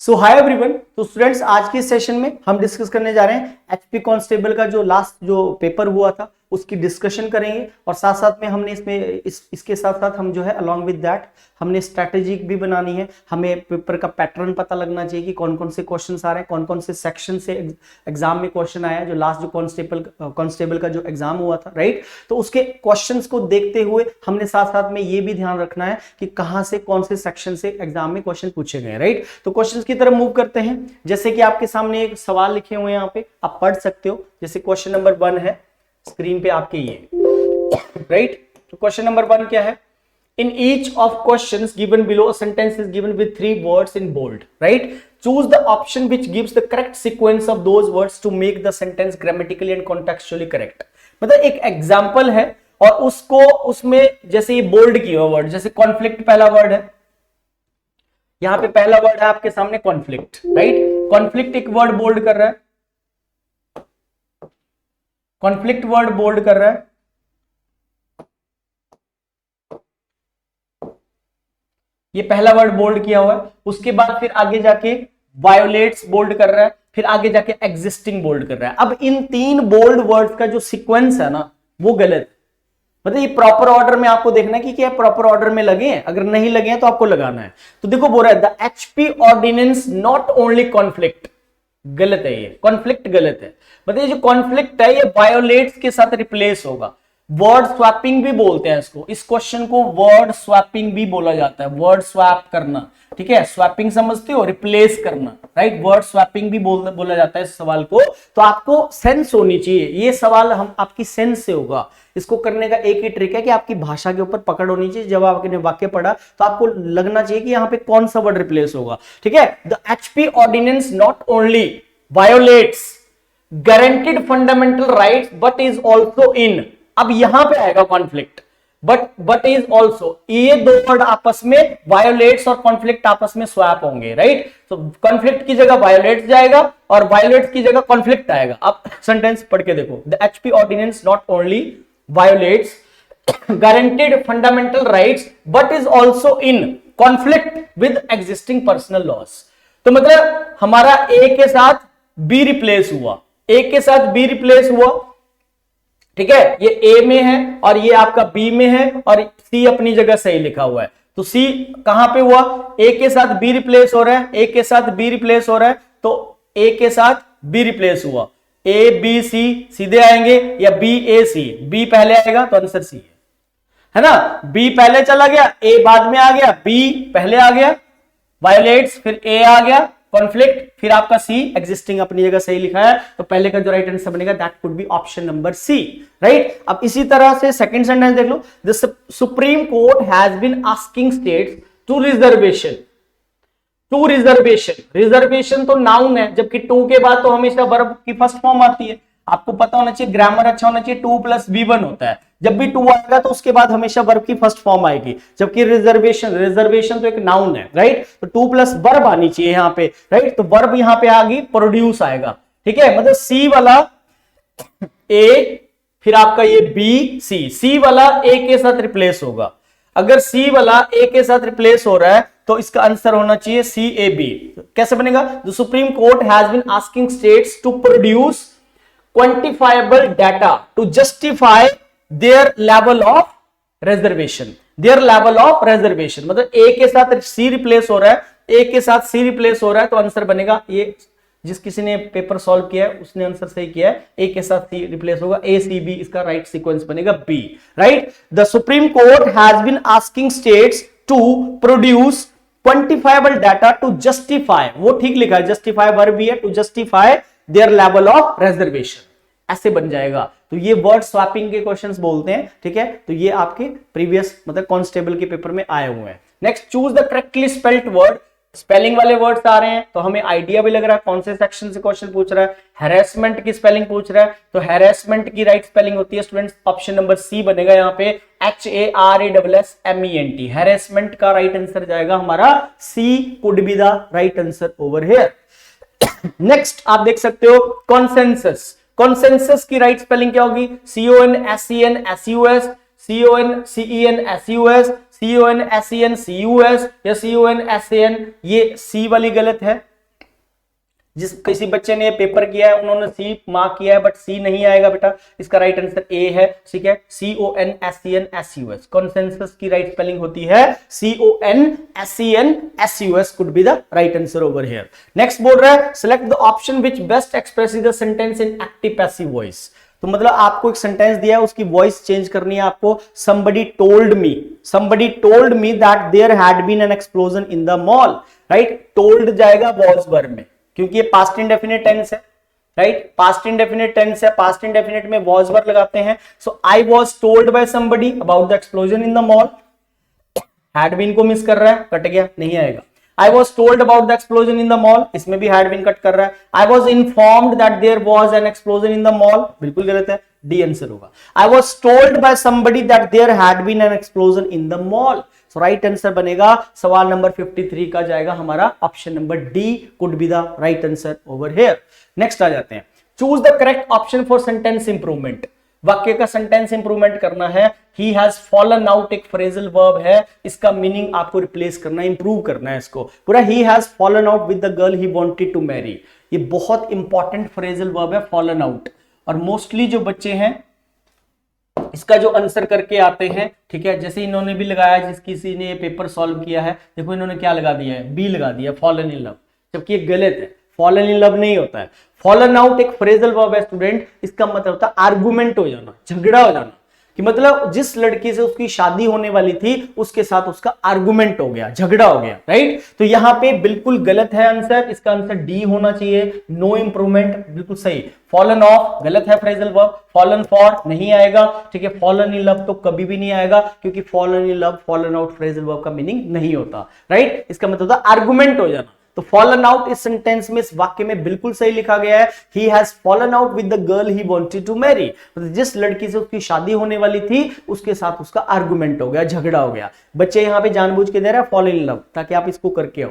सो hi everyone. तो students, आज के सेशन में हम डिस्कस करने जा रहे हैं एचपी कांस्टेबल का जो लास्ट पेपर हुआ था उसकी डिस्कशन करेंगे और साथ साथ में हमने इसके साथ साथ हम जो है अलॉन्ग विद दैट हमने स्ट्रैटेजी भी बनानी है। हमें पेपर का पैटर्न पता लगना चाहिए कि कौन कौन से क्वेश्चन आ रहे हैं, कौन कौन से सेक्शन से एग्जाम में क्वेश्चन आया है। जो लास्ट जो कांस्टेबल का जो एग्जाम हुआ था, राइट, तो उसके क्वेश्चंस को देखते हुए हमने साथ साथ में ये भी ध्यान रखना है कि कहां से कौन से सेक्शन से एग्जाम में क्वेश्चन पूछे गए, राइट। तो क्वेश्चन की तरफ मूव करते हैं। जैसे कि आपके सामने एक सवाल लिखे हुए हैं, यहाँ पे आप पढ़ सकते हो। जैसे क्वेश्चन नंबर 1 है स्क्रीन पे आपके, ये राइट। तो क्वेश्चन नंबर 1 क्या है? In each of questions given below, a sentence is given with 3 words in bold, right? Choose the option which gives the correct sequence of those words to make the sentence grammatically and contextually correct. मतलब एक example है और उसमें जैसे ये bold किया word, जैसे conflict पहला वर्ड है, यहां पे पहला वर्ड है आपके सामने कॉन्फ्लिक्ट, राइट। कॉन्फ्लिक्ट एक वर्ड बोल्ड कर रहा है, कॉन्फ्लिक्ट वर्ड बोल्ड कर रहा है। ये पहला वर्ड बोल्ड किया हुआ है। उसके बाद फिर आगे जाके वायोलेट्स बोल्ड कर रहा है, फिर आगे जाके एग्जिस्टिंग बोल्ड कर रहा है। अब इन 3 बोल्ड वर्ड्स का जो सीक्वेंस है ना, वो गलत है। मतलब ये प्रॉपर ऑर्डर में आपको देखना है कि क्या प्रॉपर ऑर्डर में लगे हैं। अगर नहीं लगे हैं तो आपको लगाना है। तो देखो बोल रहा है the HP ordinance not only conflict, गलत है। ये कॉन्फ्लिक्ट गलत है। मतलब ये जो कॉन्फ्लिक्ट है ये वायोलेट्स के साथ रिप्लेस होगा। वर्ड स्वैपिंग भी बोलते हैं इसको। इस क्वेश्चन को वर्ड स्वैपिंग भी बोला जाता है। वर्ड स्वैप करना, ठीक है। स्वैपिंग समझते हो, रिप्लेस करना, राइट। वर्ड स्वैपिंग भी बोला जाता है इस सवाल को। तो आपको सेंस होनी चाहिए। ये सवाल हम आपकी सेंस से होगा। इसको करने का एक ही ट्रिक है कि आपकी भाषा के ऊपर पकड़ होनी चाहिए। जब आपने वाक्य पढ़ा तो आपको लगना चाहिए कि यहाँ पे कौन सा वर्ड रिप्लेस होगा, ठीक है। The HP ordinance not only violates guaranteed fundamental rights but is also in, अब यहां पे आएगा कॉन्फ्लिक्ट, बट इज ऑल्सो, ये दो वर्ड आपस में वायोलेट्स और कॉन्फ्लिक्ट आपस में स्वैप होंगे, राइट। तो कॉन्फ्लिक्ट की जगह वायोलेट्स जाएगा और वायोलेट्स की जगह कॉन्फ्लिक्ट आएगा। अब सेंटेंस पढ़ के देखो, the HP ordinance not only violates guaranteed fundamental rights but is also in conflict with existing personal laws. तो मतलब हमारा ए के साथ बी रिप्लेस हुआ, ए के साथ बी रिप्लेस हुआ, ठीक है। ये ए में है और ये आपका बी में है और सी अपनी जगह सही लिखा हुआ है। तो सी कहां पे हुआ? ए के साथ बी रिप्लेस हो रहा है, ए के साथ बी रिप्लेस हो रहा है, तो ए के साथ बी रिप्लेस हुआ। ए बी सी सीधे आएंगे या बी ए सी? बी पहले आएगा तो आंसर सी है ना। बी पहले चला गया, ए बाद में आ गया, बी पहले आ गया, वायोलेट्स, फिर ए आ गया, कॉन्फ्लिक्ट, फिर आपका सी एग्जिस्टिंग अपनी जगह सही लिखा है। तो पहले का जो राइट आंसर बनेगा that could be option number C, right. अब इसी तरह से सेकंड सेंटेंस देख लो, the supreme court has been asking states to reservation, to reservation. Reservation तो नाउन है, जबकि टू के बाद तो हमेशा वर्ब की फर्स्ट फॉर्म आती है। आपको पता होना चाहिए, ग्रामर अच्छा होना चाहिए। 2 + V1 होता है। जब भी 2 आएगा तो उसके बाद हमेशा वर्ब की फर्स्ट फॉर्म आएगी, जबकि रिजर्वेशन तो एक नाउन है, राइट। तो 2 + वर्ब आनी चाहिए यहाँ पे, राइट। तो वर्ब यहाँ पे आ गई, प्रोड्यूस आएगा, ठीक है। मतलब सी वाला ए, फिर आपका ये बी सी, सी वाला ए के साथ रिप्लेस होगा। अगर सी वाला ए के साथ रिप्लेस हो रहा है तो इसका आंसर होना चाहिए सी ए बी। कैसे बनेगा? The supreme court has been asking states to produce quantifiable data to justify their level of reservation, their level of reservation। मतलब ए के साथ सी रिप्लेस हो रहा है, ए के साथ सी रिप्लेस हो रहा है, तो आंसर बनेगा ये। जिस किसी ने पेपर सॉल्व किया है उसने आंसर सही किया है। ए के साथ सी रिप्लेस होगा, ए सी बी, इसका राइट सीक्वेंस बनेगा B, right. The supreme court has been asking states to produce quantifiable data to justify, वो ठीक लिखा है, जस्टिफाई वर्ब भी है, to justify their level of reservation, ऐसे बन जाएगा। तो ये वर्ड स्वैपिंग के क्वेश्चंस बोलते हैं, ठीक है। तो ये आपके प्रीवियस मतलब कांस्टेबल के पेपर में आए हुए हैं। Next, choose the correctly spelled word. Spelling वाले वर्ड्स आ रहे हैं तो हमें आइडिया भी लग रहा है कौन से सेक्शन से क्वेश्चन पूछ रहा है। हैरेसमेंट की स्पेलिंग पूछ रहा है, तो हैरेसमेंट की राइट स्पेलिंग होती है स्टूडेंट्स, ऑप्शन नंबर सी बनेगा यहाँ पे, HARASSMENT। हैरेसमेंट का राइट आंसर जाएगा हमारा C, could be the right answer over here. Next आप देख सकते हो कॉन्सेंसस। कॉन्सेंसस की राइट स्पेलिंग क्या होगी? CONSENSUS, CONCENSUS, CONSENCUS या CONSAN। ये सी वाली गलत है, जिस किसी बच्चे ने पेपर किया है उन्होंने सी मार्क किया है बट सी नहीं आएगा बेटा, इसका राइट आंसर ए है, ठीक है, CONSENSUS। कॉन्सेंसस की राइट स्पेलिंग होती है CONSENSUS could be the right answer over here. Next बोल रहा है select the option which best expresses the sentence in active passive voice. तो मतलब आपको एक सेंटेंस दिया है, उसकी वॉइस चेंज करनी है आपको। somebody told me that there had been an explosion in the mall, right, told जाएगा was verb में क्योंकि ये पास्ट इंडेफिनिट टेंस है, राइट, पास्ट इंडेफिनिट टेंस है, पास्ट इंडेफिनिट में was verb लगाते हैं। सो आई was told by somebody about the explosion in the mall, had been को मिस कर रहा है, कट गया, नहीं आएगा। I was told about the explosion in the mall, इसमें भी had been कट कर रहा है। I was informed that there was an explosion in the mall, बिल्कुल गलत है, डी आंसर होगा। I was told by somebody that there had been an explosion in the mall, so right answer बनेगा सवाल नंबर 53 का जाएगा हमारा option number D could be the right answer over here. Next आ जाते हैं, choose the correct option for sentence improvement. वाक्य का सेंटेंस इंप्रूवमेंट करना है। ही हैज फॉलन आउट एक फ्रेजल वर्ब है, इसका मीनिंग आपको रिप्लेस करना है, इंप्रूव करना है इसको पूरा। He has fallen out with the girl he wanted to marry, ये बहुत इंपॉर्टेंट फ्रेजल वर्ब है फॉलन आउट, और मोस्टली जो बच्चे हैं इसका जो आंसर करके आते हैं, ठीक है, जैसे इन्होंने भी लगाया, जिस किसी ने पेपर सॉल्व किया है, देखो इन्होंने क्या लगा दिया है, बी लगा दिया, फॉलन इन लव, जबकि ये गलत है, फॉलन इन लव नहीं होता है। फॉलन आउट एक फ्रेजल वर्ब है स्टूडेंट, इसका मतलब होता है आर्गुमेंट हो जाना, झगड़ा हो जाना, कि मतलब जिस लड़की से उसकी शादी होने वाली थी उसके साथ उसका आर्गुमेंट हो गया, झगड़ा हो गया, राइट। तो यहां पे बिल्कुल गलत है आंसर, इसका आंसर डी होना चाहिए, नो इंप्रूवमेंट, बिल्कुल सही। फॉलन ऑफ गलत है फ्रेजल वर्ब, फॉलन फॉर नहीं आएगा, ठीक है, फॉलन इन लव तो कभी भी नहीं आएगा, क्योंकि fallen in love fallen out phrasal verb का मीनिंग नहीं होता, राइट। इसका मतलब होता है आर्गुमेंट हो जाना। तो फॉलन आउट इस सेंटेंस में, इस वाक्य में बिल्कुल सही लिखा गया है। He has fallen out with the girl he wanted to marry, मतलब जिस लड़की से उसकी शादी होने वाली थी उसके साथ उसका आर्गुमेंट हो गया, झगड़ा हो गया। बच्चे यहाँ पे जानबूझ के दे रहा है फॉल इन लव, ताकि आप इसको करके आओ।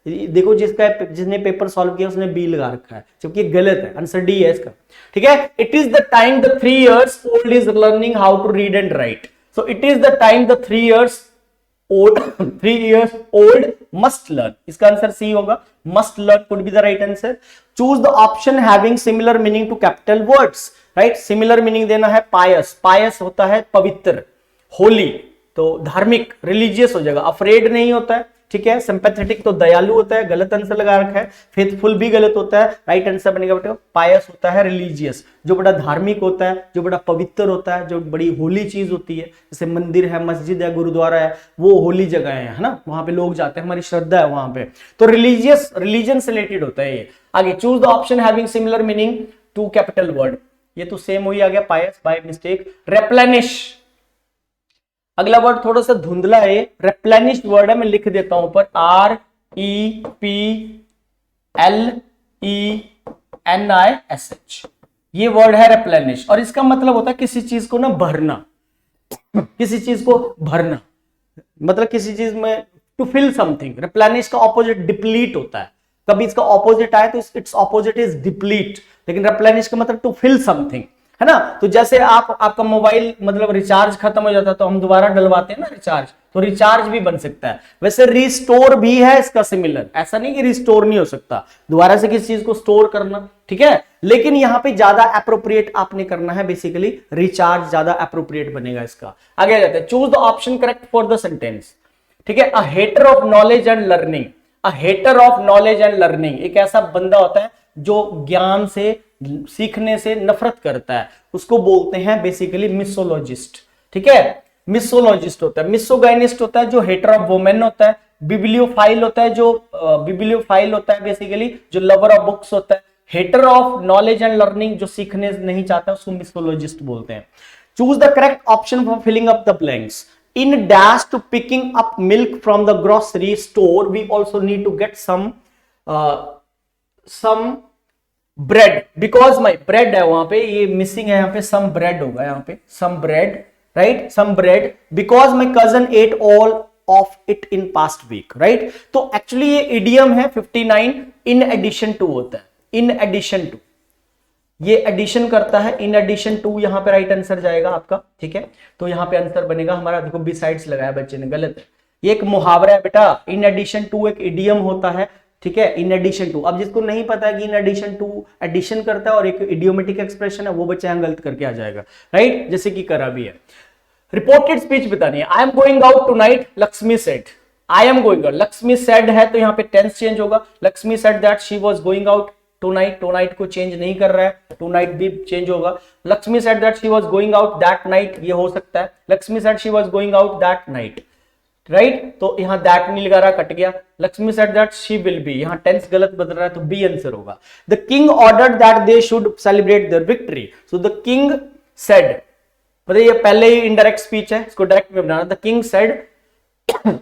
देखो जिसने पेपर सॉल्व किया उसने बी लगा रखा है, जबकि गलत है, आंसर डी है इसका, ठीक है। It is the time the 3 years old is learning how to read and write, so it is the time the 3 years old must learn, इसका आंसर सी होगा, must learn could be the right answer। choose the option having similar meaning to capital words, right, similar meaning देना है pious, pious होता है पवित्र, holy तो धार्मिक, religious हो जाएगा, afraid नहीं होता है, ठीक है, सिंपैथेटिक तो दयालु होता है, गलत आंसर लगा रखा है, फेथफुल भी गलत होता है, राइट आंसर बनेगा बेटा पायस होता है, रिलीजियस जो बड़ा धार्मिक होता है, जो बड़ा पवित्र होता है, जो बड़ी होली चीज होती है, जैसे मंदिर है, मस्जिद है, गुरुद्वारा है, वो होली जगह है ना, वहां पे लोग जाते हैं, हमारी श्रद्धा है वहां पे, तो रिलीजियस रिलीजन से रिलेटेड होता है ये। आगे choose the option having similar meaning to capital word, ये तो सेम हुई आ गया पायस बाय मिस्टेक। रेप्लेनिश, अगला वर्ड थोड़ा सा धुंधला है, रेप्लेनिश वर्ड है, मैं लिख देता हूं ऊपर, REPLENISH, ये वर्ड है रेप्लेनिश, और इसका मतलब होता है किसी चीज को ना भरना, किसी चीज को भरना, मतलब किसी चीज में टू फिल समथिंग। रेप्लेनिश का ऑपोजिट डिप्लीट होता है, कभी इसका ऑपोजिट आए तो इट्स ऑपोजिट इज डिप्लीट, लेकिन रेप्लेनिश का मतलब टू फिल समथिंग, है ना। तो जैसे आपका मोबाइल मतलब रिचार्ज खत्म हो जाता है तो हम दोबारा डलवाते हैं ना रिचार्ज, तो रिचार्ज भी बन सकता है। वैसे रिस्टोर भी है इसका सिमिलर, ऐसा नहीं कि रिस्टोर नहीं हो सकता, दोबारा से किसी चीज को स्टोर करना, ठीक है, लेकिन यहां पे ज्यादा अप्रोप्रिएट आपने करना है, बेसिकली रिचार्ज ज्यादा अप्रोप्रिएट बनेगा इसका। आगे जाते हैं, choose the option correct for the sentence, ठीक है। A hater of knowledge and learning, a hater of knowledge and learning एक ऐसा बंदा होता है जो ज्ञान से, सीखने से नफरत करता है, उसको बोलते हैं बेसिकली मिसोलॉजिस्ट, ठीक है। मिसोलॉजिस्ट होता है, मिसोगाइनिस्ट होता है जो हेटर ऑफ वुमेन होता है, बिब्लियोफाइल होता है जो बिब्लियोफाइल होता है बेसिकली जो लवर ऑफ बुक्स होता है, hater of knowledge and learning जो सीखने नहीं चाहता उसको मिसोलॉजिस्ट बोलते हैं। Choose the correct option for filling up the blanks. In dash to picking up milk from the grocery store we also need to get some bread, because my bread है वहां पे, ये मिसिंग है, यहाँ पे some bread होगा, यहाँ पे some bread, right, some bread because my cousin ate all of it in past week, right। तो एक्चुअली ये इडियम है 59, in addition to होता है, in addition to, ये एडिशन करता है, इन एडिशन टू, यहां पे राइट आंसर जाएगा आपका, ठीक है। तो यहां पे आंसर बनेगा हमारा, देखो बिसाइड्स लगाया बच्चे ने, गलत है, ये एक मुहावरा है बेटा, इन एडिशन टू एक इडियम होता है, ठीक है, इन एडिशन टू। अब जिसको नहीं पता है कि इन एडिशन टू एडिशन करता है और एक इडियोमेटिक एक्सप्रेशन है, वो बच्चा यहां गलत करके आ जाएगा, राइट, जैसे कि करा भी है। रिपोर्टेड स्पीच बतानी है। I am going out tonight, Lakshmi said. I am going out, Lakshmi said है तो यहाँ पे टेंस चेंज होगा। Lakshmi said that she was going out tonight, tonight को चेंज नहीं कर रहा है, टुनाइट भी चेंज होगा। Lakshmi said that she was going out that night, ये हो सकता है। Lakshmi said she was going out that night, right, तो यहां दैट नहीं लगा रहा, कट गया। Lakshmi said that she will be, यहां टेंस गलत बदल रहा है तो बी आंसर होगा। The king ordered that they should celebrate their victory, so the king said, मतलब ये पहले ही इनडायरेक्ट स्पीच है, इसको डायरेक्ट में बनाना। The king said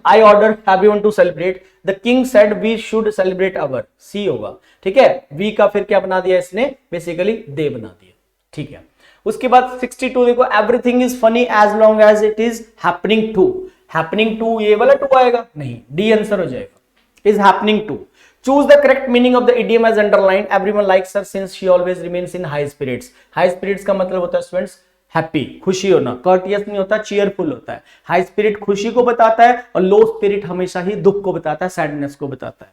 I order everyone to celebrate, the king said we should celebrate our, C होगा, ठीक है। वी का फिर क्या बना दिया इसने, बेसिकली दे बना दिया, ठीक है। उसके बाद 62 देखो, everything is funny as long as it is happening to. Happening to, ये वाला टू आएगा नहीं, डी आंसर हो जाएगा, is happening to. Choose the correct meaning of the idiom as underline, everyone likes her since she always remains in high spirits. High spirits का मतलब होता है स्टूडेंट्स हैप्पी, खुशी होना। कर्टियस नहीं होता, चीयरफुल होता है। हाई स्पिरिट खुशी को बताता है और लो स्पिरिट हमेशा ही दुख को बताता है, सैडनेस को बताता है,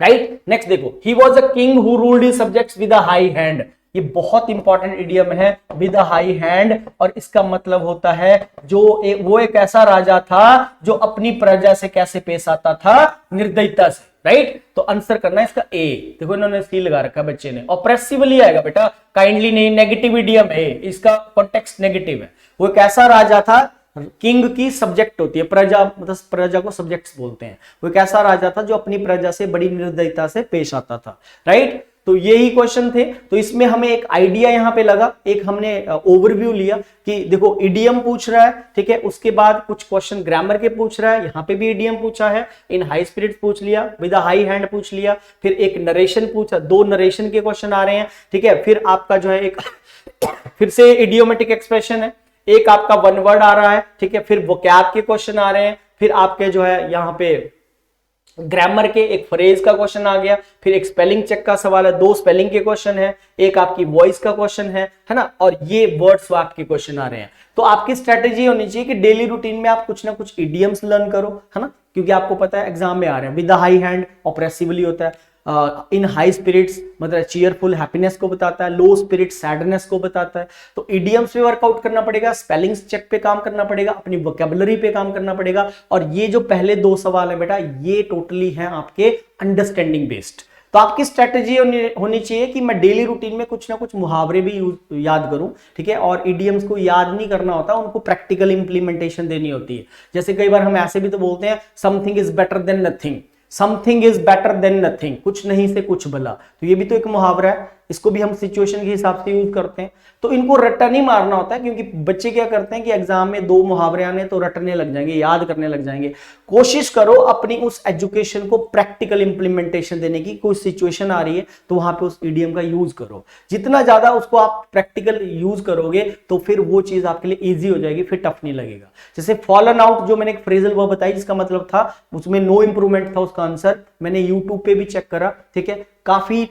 राइट। नेक्स्ट देखो, he was a king who ruled his subjects with a high hand. ये बहुत इंपॉर्टेंट इडियम है, विद अ हाई हैंड, और इसका मतलब होता है वो एक ऐसा राजा था जो अपनी प्रजा से कैसे पेश आता था, निर्दयता से, राइट। तो आंसर करना है इसका ए। देखो इन्होंने सी लगा रखा है बच्चे ने, ऑप्रेसिवली आएगा बेटा, काइंडली नहीं, नेगेटिव इडियम है, इसका कॉन्टेक्स्ट नेगेटिव है। वो एक ऐसा राजा था, किंग की सब्जेक्ट होती है, प्रजा, मतलब प्रजा को सब्जेक्ट्स बोलते हैं। वो एक ऐसा राजा था जो अपनी प्रजा से बड़ी निर्दयता से पेश आता था, राइट। तो यही क्वेश्चन थे। तो इसमें हमें एक आइडिया यहां पे लगा, एक हमने ओवरव्यू लिया कि देखो इडियम पूछ रहा है, ठीक है, उसके बाद कुछ क्वेश्चन ग्रामर के पूछ रहा है, यहां पे भी इडियम पूछा है, इन हाई स्पिरिट पूछ लिया, विद अ हाई हैंड पूछ लिया, फिर एक नरेशन पूछा, 2 नरेशन के क्वेश्चन आ रहे हैं, ठीक है। फिर आपका जो है एक फिर से इडियोमेटिक एक्सप्रेशन है, एक आपका वन वर्ड आ रहा है, ठीक है, फिर वोकैब के क्वेश्चन आ रहे हैं, फिर आपके जो है यहां पे ग्रामर के एक फ्रेज का क्वेश्चन आ गया, फिर एक स्पेलिंग चेक का सवाल है, 2 स्पेलिंग के क्वेश्चन है, एक आपकी वॉइस का क्वेश्चन है ना, और ये वर्ड स्वैप के क्वेश्चन आ रहे हैं। तो आपकी स्ट्रेटेजी होनी चाहिए कि डेली रूटीन में आप कुछ ना कुछ इडियम्स लर्न करो, है ना, क्योंकि आपको पता है एग्जाम में आ रहे हैं। विद द हाई हैंड ऑप्रेसिवली होता है, इन हाई स्पिरिट्स मतलब चीयरफुल हैप्पीनेस को बताता है, लो स्पिरिट सैडनेस को बताता है। तो इडियम्स पे वर्कआउट करना पड़ेगा, स्पेलिंग्स चेक पे काम करना पड़ेगा, अपनी वोकैबुलरी पे काम करना पड़ेगा। और ये जो पहले 2 सवाल है बेटा, ये टोटली है आपके अंडरस्टैंडिंग बेस्ड। तो आपकी स्ट्रेटेजी होनी चाहिए कि मैं डेली रूटीन में कुछ ना कुछ मुहावरे भी याद करूं, ठीक है। और इडियम्स को याद नहीं करना होता, उनको प्रैक्टिकल इंप्लीमेंटेशन देनी होती है। जैसे कई बार हम ऐसे भी तो बोलते हैं, something is better than nothing, something is better than nothing, कुछ नहीं से कुछ भला। तो ये भी तो एक मुहावरा है, इसको भी हम सिचुएशन के हिसाब से यूज करते हैं। तो इनको रट्टा नहीं मारना होता है, क्योंकि बच्चे क्या करते हैं कि एग्जाम में 2 मुहावरे आने तो रटने लग जाएंगे, याद करने लग जाएंगे। कोशिश करो अपनी उस एजुकेशन को प्रैक्टिकल इंप्लीमेंटेशन देने की। कोई सिचुएशन आ रही है तो वहां पे उस इडियम का यूज करो, जितना ज्यादा उसको आप प्रैक्टिकल यूज करोगे तो फिर वो चीज आपके लिए ईजी हो जाएगी, फिर टफ नहीं लगेगा। जैसे फॉलन आउट, जो मैंने एक फ्रेजल वर्ब बताई जिसका मतलब था उसमें नो इंप्रूवमेंट था, उसका आंसर मैंने यूट्यूब पे भी चेक करा, ठीक है, काफी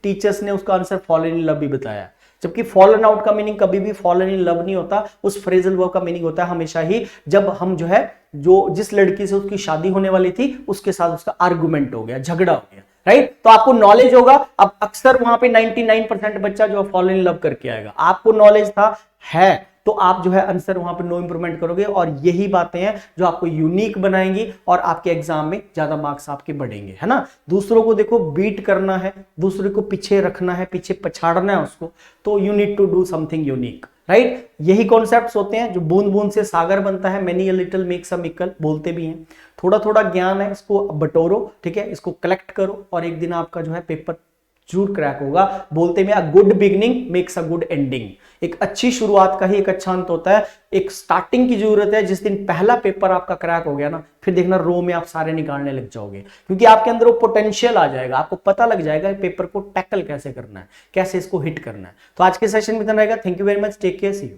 टीचर्स ने उसका आंसर फॉलन इन लव भी बताया। जबकि फॉलन आउट का मीनिंग कभी भी फॉलन इन लव नहीं होता, उस फ्रेजल वर्ब का मीनिंग होता है हमेशा ही जब हम जो है जिस लड़की से उसकी शादी होने वाली थी उसके साथ उसका आर्गुमेंट हो गया, झगड़ा हो गया, राइट। तो आपको नॉलेज होगा। अब अक्सर वहां पे 99% बच्चा जो फॉलन इन लव करके आएगा, आपको नॉलेज था है तो आप जो है आंसर वहां पे नो इंप्रूवमेंट करोगे। और यही बातें हैं जो आपको यूनिक बनाएंगी और आपके एग्जाम में ज्यादा मार्क्स आपके बढ़ेंगे, है ना। दूसरों को देखो बीट करना है, दूसरे को पीछे रखना है, पीछे पछाड़ना है उसको, तो you need to do something unique, right. यही कॉन्सेप्ट्स होते हैं जो बूंद बूंद से सागर बनता है, many a little makes a mickle बोलते भी हैं। थोड़ा थोड़ा ज्ञान है, इसको बटोरो, ठीक है, इसको कलेक्ट करो और एक दिन आपका जो है पेपर जरूर क्रैक होगा। बोलते में a good beginning makes a good ending, एक अच्छी शुरुआत का ही एक अच्छा अंत होता है। एक स्टार्टिंग की जरूरत है। जिस दिन पहला पेपर आपका क्रैक हो गया ना, फिर देखना रो में आप सारे निकालने लग जाओगे, क्योंकि आपके अंदर वो पोटेंशियल आ जाएगा, आपको पता लग जाएगा पेपर को टैकल कैसे करना है, कैसे इसको हिट करना है। तो आज के सेशन में इतना रहेगा। Thank you very much, take care, see you.